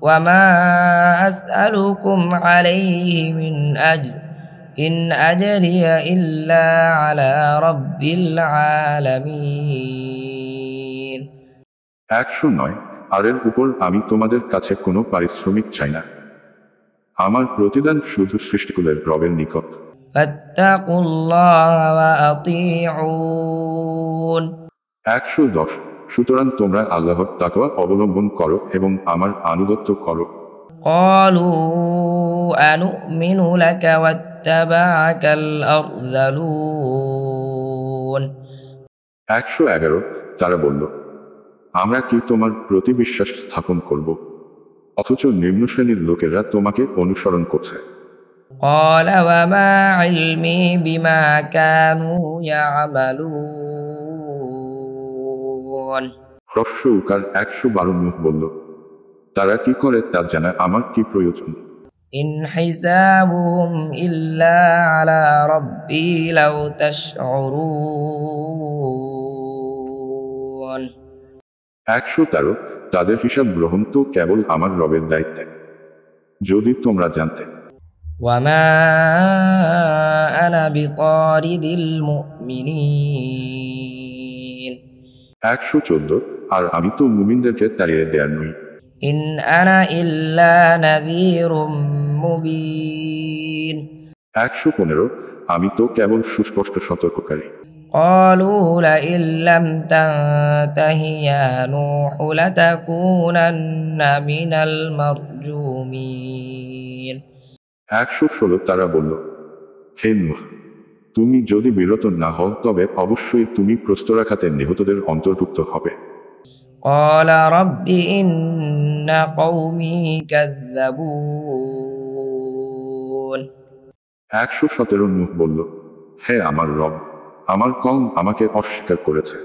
وما أسألكم عليه من أجر إن أجري إلا على رب العالمين 109 আর এর উপর আমি তোমাদের কাছে কোনো পারিশ্রমিক চাই না, আমার প্রতিদান শুধু সৃষ্টিকুলের রবের নিকট। فاتقوا الله وأطيعون 110 সুতরাং তোমরা আল্লাহর তাকওয়া অবলম্বন করো এবং আমার আনুগত্য করো। قالوا أنؤمن لك واتبعك الأرذلون 111 তারা বলল, আমরা কি তোমার প্রতি বিশ্বাস স্থাপন করব, অথচ নিম্ন শ্রেণীর লোকেরা তোমাকে অনুসরণ করছে। قال وما علمي بما كانوا يعملون হ্রস্ব উকার 112 নূহ বলল, তারা কি করে তা জানা আমার কি প্রয়োজন। إن حسابهم إلا على ربي لو تشعرون 113 তাদের হিসাব গ্রহণ তো কেবল আমার রবের দায়িত্বে, যদি তোমরা জানতে। وما أنا بطارد المؤمنين 114 আর আমি তো মুমিনদেরকে তাড়িয়ে দেয়ার নই। إن أنا إلا نذير مبين 115 আমি তো কেবল সুস্পষ্ট সতর্ককারী। قالوا لئن لم تنته يا نوح لتكونن من المرجومين 116 তারা বলল, হে নূহ, তুমি যদি বিরত না হও তবে অবশ্যই তুমি প্রস্তরাঘাতে নিহতদের অন্তর্ভুক্ত হবে। قال رب إن قومي كذبون 117 নূহ বলল, হে আমার রব, আমার কওম আমাকে অস্বীকার করেছে।